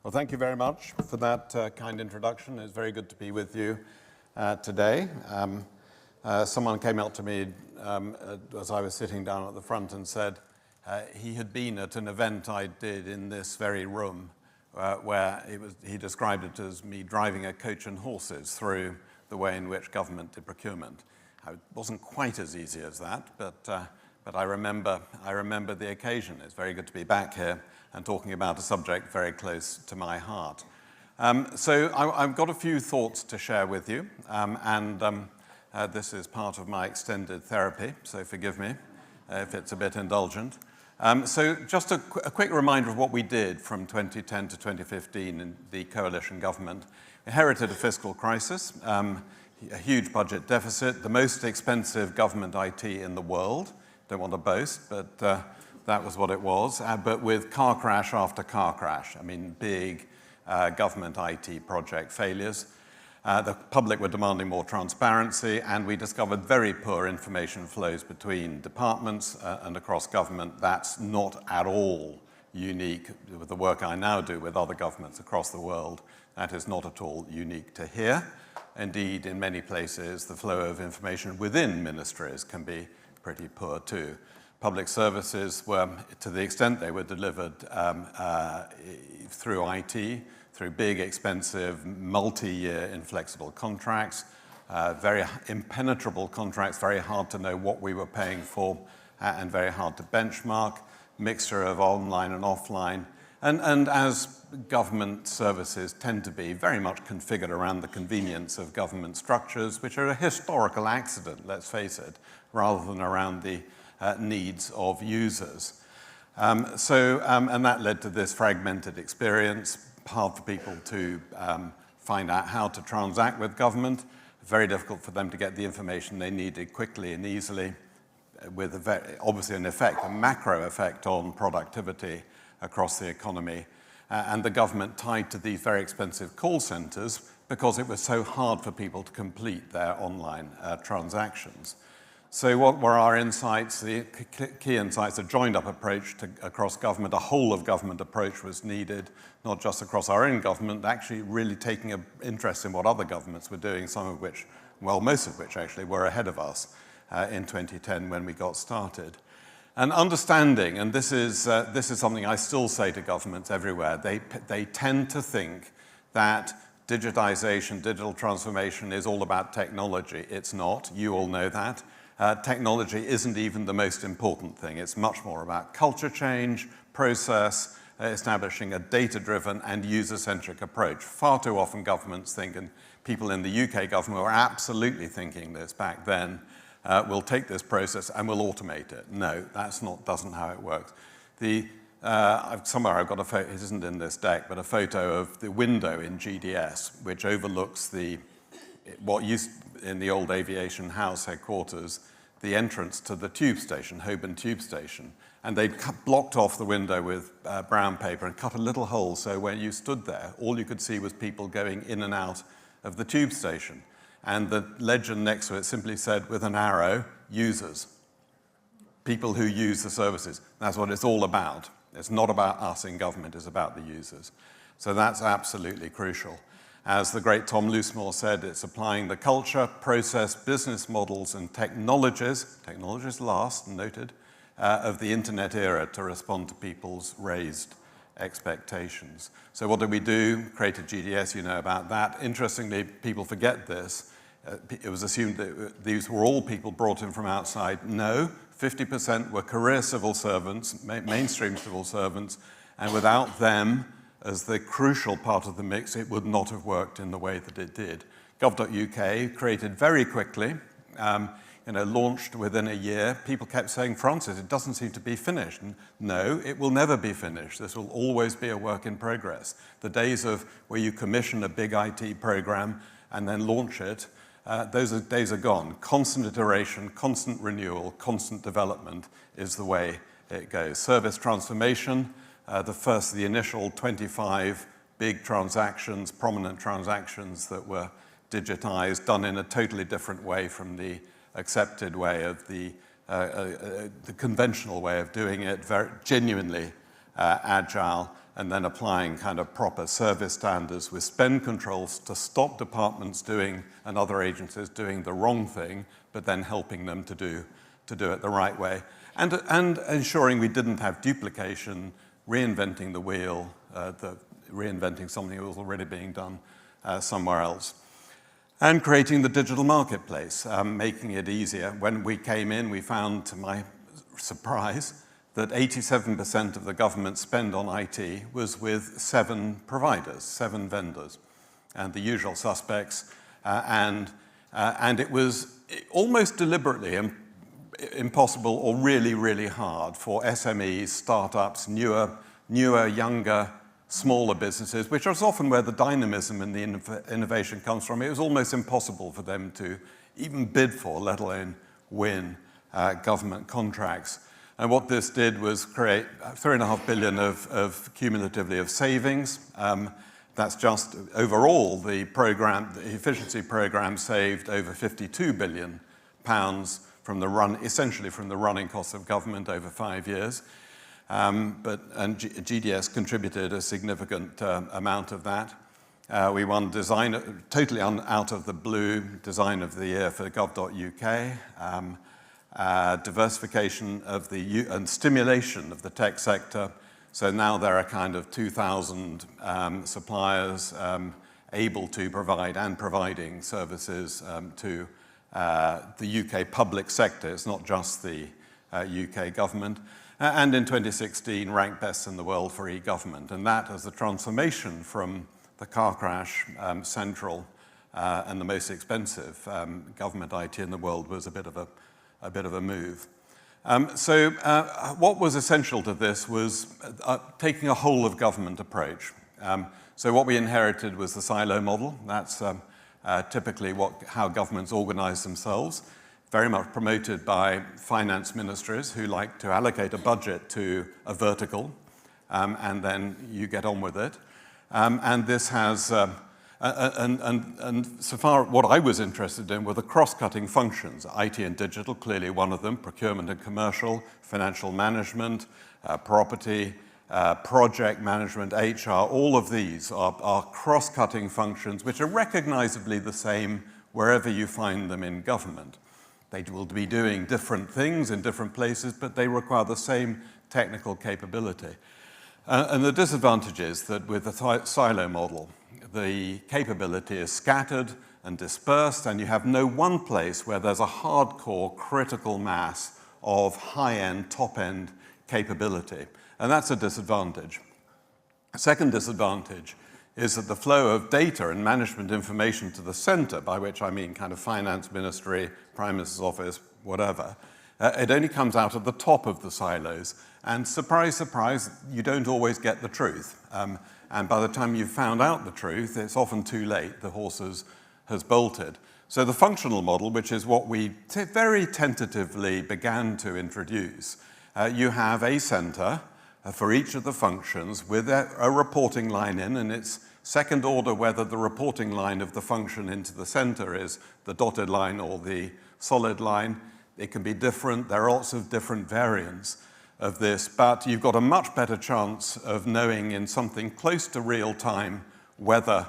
Well, thank you very much for that kind introduction. It's very good to be with you today. Someone came up to me as I was sitting down at the front and said he had been at an event I did in this very room where he described it as me driving a coach and horses through the way in which government did procurement. It wasn't quite as easy as that, but I remember the occasion. It's very good to be back here and talking about a subject very close to my heart. So I've got a few thoughts to share with you, this is part of my extended therapy, so forgive me if it's a bit indulgent. So just a quick reminder of what we did from 2010 to 2015 in the coalition government. We inherited a fiscal crisis, a huge budget deficit, the most expensive government IT in the world. Don't want to boast, but that was what it was, but with car crash after car crash. I mean, big government IT project failures. The public were demanding more transparency, and we discovered very poor information flows between departments and across government. That's not at all unique with the work I now do with other governments across the world. That is not at all unique to here. Indeed, in many places, the flow of information within ministries can be pretty poor too. Public services were, to the extent they were delivered through IT, through big, expensive, multi-year inflexible contracts, very impenetrable contracts, very hard to know what we were paying for, and very hard to benchmark, mixture of online and offline. And as government services tend to be very much configured around the convenience of government structures, which are a historical accident, let's face it, rather than around the needs of users. And that led to this fragmented experience, hard for people to find out how to transact with government, very difficult for them to get the information they needed quickly and easily, with obviously an effect, a macro effect on productivity across the economy, and the government tied to these very expensive call centers because it was so hard for people to complete their online transactions. So what were our insights? The key insights, a joined-up approach across government, a whole-of-government approach was needed, not just across our own government, actually really taking an interest in what other governments were doing, some of which, well, most of which actually were ahead of us in 2010 when we got started. And understanding, and this is something I still say to governments everywhere, they tend to think that digitization, digital transformation is all about technology. It's not, you all know that. Technology isn't even the most important thing. It's much more about culture change, process, establishing a data-driven and user-centric approach. Far too often governments think, and people in the UK government were absolutely thinking this back then, we'll take this process and we'll automate it. No, doesn't how it works. Somewhere I've got a photo, it isn't in this deck, but a photo of the window in GDS, which overlooks what used in the old aviation house headquarters, the entrance to the tube station, Holborn tube station. And they'd blocked off the window with brown paper and cut a little hole so when you stood there, all you could see was people going in and out of the tube station. And the legend next to it simply said, with an arrow, users. People who use the services. That's what it's all about. It's not about us in government, it's about the users. So that's absolutely crucial. As the great Tom Loosemore said, it's applying the culture, process, business models, and technologies last, noted, of the internet era to respond to people's raised expectations. So what did we do? Created GDS, you know about that. Interestingly, people forget this. It was assumed that these were all people brought in from outside. No, 50% were career civil servants, mainstream civil servants, and without them, as the crucial part of the mix, it would not have worked in the way that it did. Gov.uk created very quickly, launched within a year. People kept saying, Francis, it doesn't seem to be finished. And no, it will never be finished. This will always be a work in progress. The days of where you commission a big IT program and then launch it, those days are gone. Constant iteration, constant renewal, constant development is the way it goes. Service transformation, the initial 25 big transactions, prominent transactions that were digitized, done in a totally different way from the accepted way of the conventional way of doing it, very genuinely agile, and then applying kind of proper service standards with spend controls to stop departments doing, and other agencies doing the wrong thing, but then helping them to do it the right way. And ensuring we didn't have duplication, reinventing the wheel, reinventing something that was already being done somewhere else. And creating the digital marketplace, making it easier. When we came in, we found, to my surprise, that 87% of the government spend on IT was with 7 providers, 7 vendors, and the usual suspects. And it was almost deliberately impossible or really, really hard for SMEs, startups, newer, younger, smaller businesses, which is often where the dynamism and the innovation comes from. It was almost impossible for them to even bid for, let alone win, government contracts. And what this did was create $3.5 billion of cumulatively of savings. That's just overall the efficiency program saved over £52 billion essentially from the running costs of government over 5 years. GDS contributed a significant amount of that. We won totally out of the blue, Design of the Year for gov.uk. Diversification of and stimulation of the tech sector. So now there are kind of 2,000 suppliers able to provide and providing services to the UK public sector. It's not just the UK government. And in 2016, ranked best in the world for e-government. And that, as a transformation from the car crash central and the most expensive government IT in the world, was a bit of a move. What was essential to this was taking a whole of government approach. So what we inherited was the silo model. That's typically how governments organize themselves, very much promoted by finance ministries who like to allocate a budget to a vertical, and then you get on with it. And this has And so far, what I was interested in were the cross-cutting functions. IT and digital, clearly one of them, procurement and commercial, financial management, property, project management, HR, all of these are cross-cutting functions which are recognizably the same wherever you find them in government. They will be doing different things in different places, but they require the same technical capability. And the disadvantage is that with the silo model, the capability is scattered and dispersed, and you have no one place where there's a hardcore critical mass of high-end, top-end capability. And that's a disadvantage. A second disadvantage is that the flow of data and management information to the center, by which I mean kind of finance ministry, prime minister's office, whatever, it only comes out at the top of the silos. And surprise, surprise, you don't always get the truth. And by the time you've found out the truth, it's often too late. The horse has bolted. So the functional model, which is what we very tentatively began to introduce, you have a center for each of the functions with a reporting line in, and it's second order whether the reporting line of the function into the center is the dotted line or the solid line. It can be different. There are lots of different variants of this, but you've got a much better chance of knowing in something close to real time whether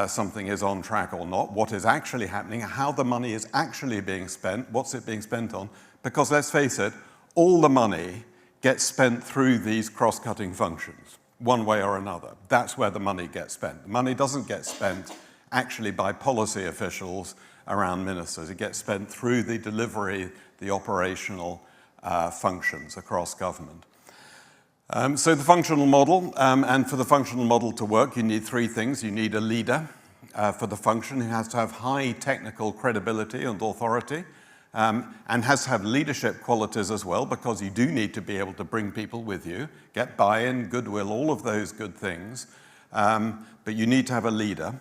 something is on track or not, what is actually happening, how the money is actually being spent, what's it being spent on, because let's face it, all the money gets spent through these cross-cutting functions, one way or another. That's where the money gets spent. The money doesn't get spent actually by policy officials around ministers. It gets spent through the delivery, the operational functions across government. So the functional model, and for the functional model to work, you need three things. You need a leader for the function who has to have high technical credibility and authority, and has to have leadership qualities as well, because you do need to be able to bring people with you, get buy-in, goodwill, all of those good things. But you need to have a leader.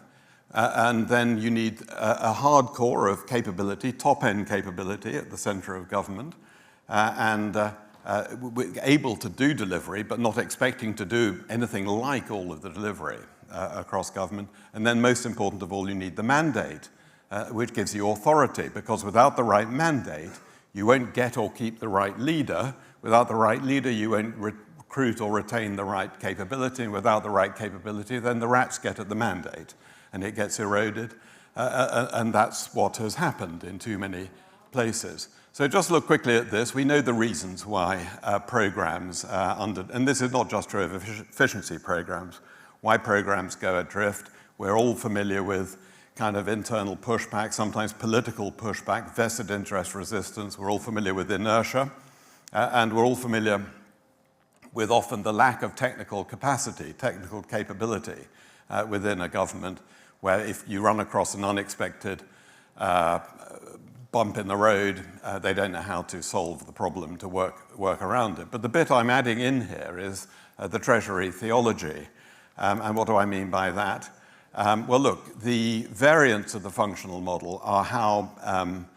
And then you need a hard core of capability, top-end capability at the center of government, and able to do delivery, but not expecting to do anything like all of the delivery across government. And then most important of all, you need the mandate, which gives you authority, because without the right mandate, you won't get or keep the right leader. Without the right leader, you won't recruit or retain the right capability, and without the right capability, then the rats get at the mandate, and it gets eroded, and that's what has happened in too many places. So just look quickly at this. We know the reasons why programs and this is not just true of efficiency programs, why programs go adrift. We're all familiar with kind of internal pushback, sometimes political pushback, vested interest resistance. We're all familiar with inertia, and we're all familiar with often the lack of technical capacity, technical capability within a government, where if you run across an unexpected bump in the road, they don't know how to solve the problem to work around it. But the bit I'm adding in here is the Treasury theology. And what do I mean by that? Well, look, the variants of the functional model are how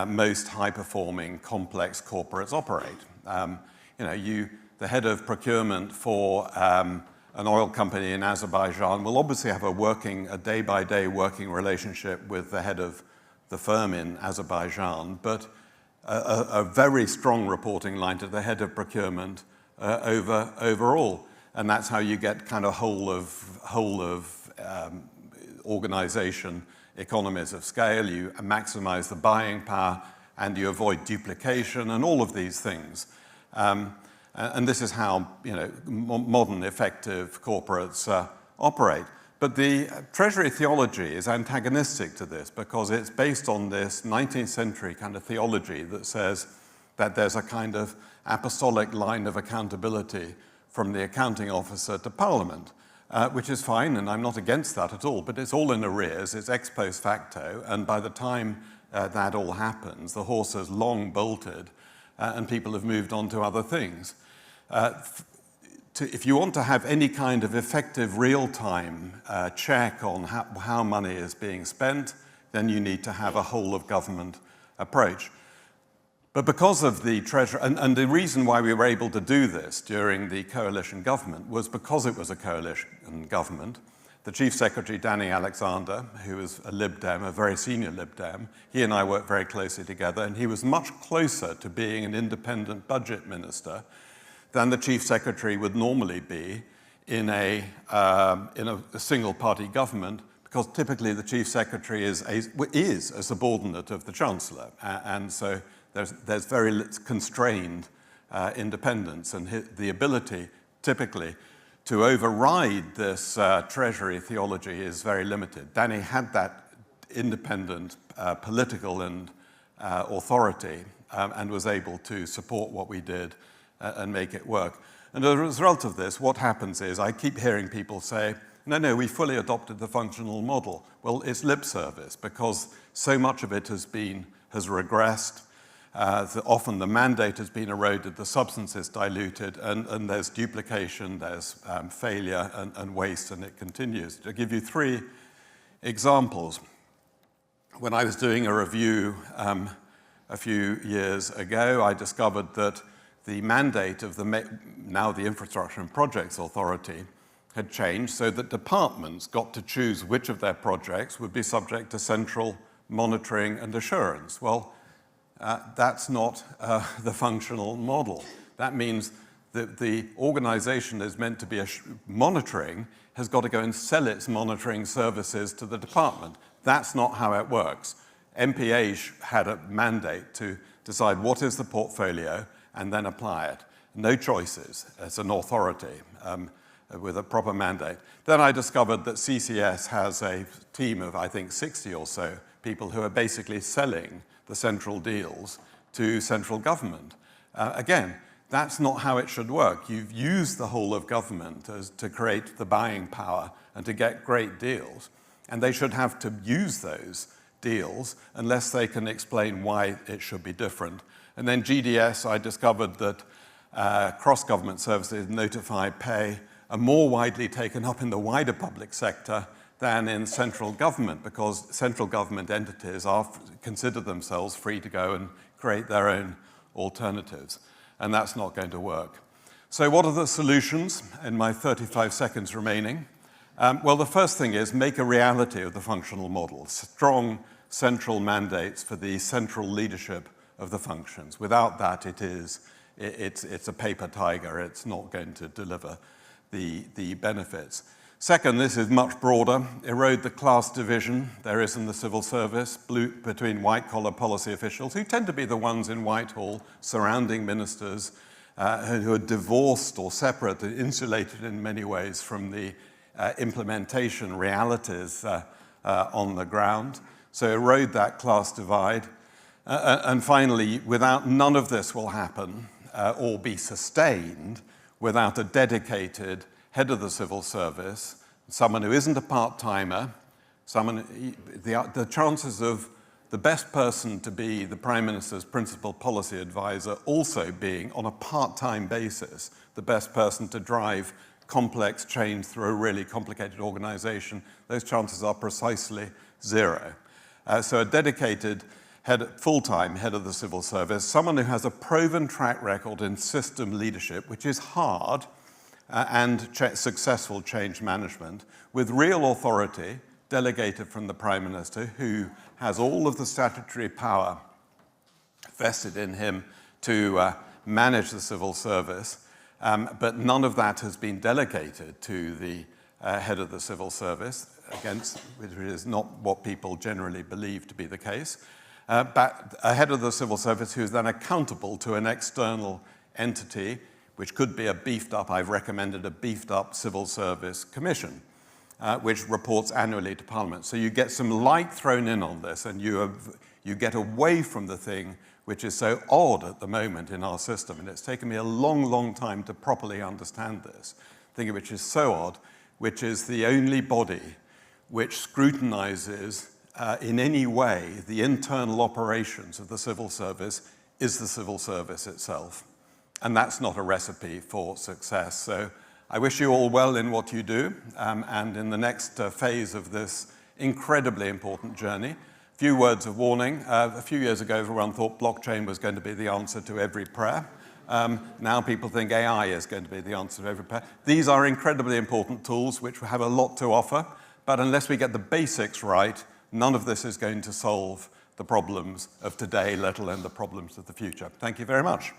most high-performing, complex corporates operate. The head of procurement for an oil company in Azerbaijan will obviously have a day-by-day working relationship with the head of the firm in Azerbaijan, but a very strong reporting line to the head of procurement overall. And that's how you get kind of whole of organization economies of scale. You maximize the buying power, and you avoid duplication, and all of these things. And this is how modern effective corporates operate. But the Treasury theology is antagonistic to this because it's based on this 19th century kind of theology that says that there's a kind of apostolic line of accountability from the accounting officer to Parliament, which is fine, and I'm not against that at all, but it's all in arrears, it's ex post facto, and by the time that all happens, the horse has long bolted, and people have moved on to other things. If you want to have any kind of effective real-time check on how money is being spent, then you need to have a whole-of-government approach. But because of the Treasury, and the reason why we were able to do this during the coalition government was because it was a coalition government. The Chief Secretary, Danny Alexander, who was a Lib Dem, a very senior Lib Dem, he and I worked very closely together, and he was much closer to being an independent budget minister than the Chief Secretary would normally be in a single-party government, because typically the Chief Secretary is a subordinate of the Chancellor, and so there's very constrained independence, and the ability typically to override this Treasury theology is very limited. Danny had that independent political and authority and was able to support what we did and make it work. And as a result of this, what happens is I keep hearing people say, no, we fully adopted the functional model. Well, it's lip service because so much of it has regressed. Often the mandate has been eroded, the substance is diluted, and there's duplication, there's failure and waste, and it continues. To give you 3 examples, when I was doing a review a few years ago, I discovered that the mandate of now the Infrastructure and Projects Authority had changed so that departments got to choose which of their projects would be subject to central monitoring and assurance. Well, that's not the functional model. That means that the organization is meant to be monitoring has got to go and sell its monitoring services to the department. That's not how it works. MPA had a mandate to decide what is the portfolio and then apply it. No choices. It's an authority with a proper mandate. Then I discovered that CCS has a team of, I think, 60 or so people who are basically selling the central deals to central government. Again, that's not how it should work. You've used the whole of government to create the buying power and to get great deals, and they should have to use those deals unless they can explain why it should be different. And then GDS, I discovered that cross-government services, notify, pay, are more widely taken up in the wider public sector than in central government, because central government entities consider themselves free to go and create their own alternatives. And that's not going to work. So what are the solutions in my 35 seconds remaining? Well, the first thing is make a reality of the functional model. Strong central mandates for the central leadership of the functions. Without that, it is it's a paper tiger. It's not going to deliver the benefits. Second, this is much broader. Erode the class division there is in the civil service between white-collar policy officials, who tend to be the ones in Whitehall surrounding ministers, who are divorced or separate and insulated in many ways from the implementation realities on the ground. So erode that class divide. And finally, none of this will happen or be sustained without a dedicated head of the civil service, someone who isn't a part-timer, the chances of the best person to be the Prime Minister's principal policy advisor also being, on a part-time basis, the best person to drive complex change through a really complicated organization, those chances are precisely zero. So a dedicated full-time head of the civil service, someone who has a proven track record in system leadership, which is hard, and successful change management, with real authority delegated from the Prime Minister, who has all of the statutory power vested in him to manage the civil service, but none of that has been delegated to the head of the civil service, which is not what people generally believe to be the case. But a head of the civil service who is then accountable to an external entity, which could be I've recommended a beefed up civil service commission, which reports annually to Parliament. So you get some light thrown in on this, and you get away from the thing which is so odd at the moment in our system. And it's taken me a long, long time to properly understand this thing, which is so odd, which is the only body which scrutinizes in any way the internal operations of the civil service is the civil service itself. And that's not a recipe for success. So I wish you all well in what you do, and in the next phase of this incredibly important journey. A few words of warning. A few years ago, everyone thought blockchain was going to be the answer to every prayer. Now people think AI is going to be the answer to every prayer. These are incredibly important tools which have a lot to offer, but unless we get the basics right, none of this is going to solve the problems of today, let alone the problems of the future. Thank you very much.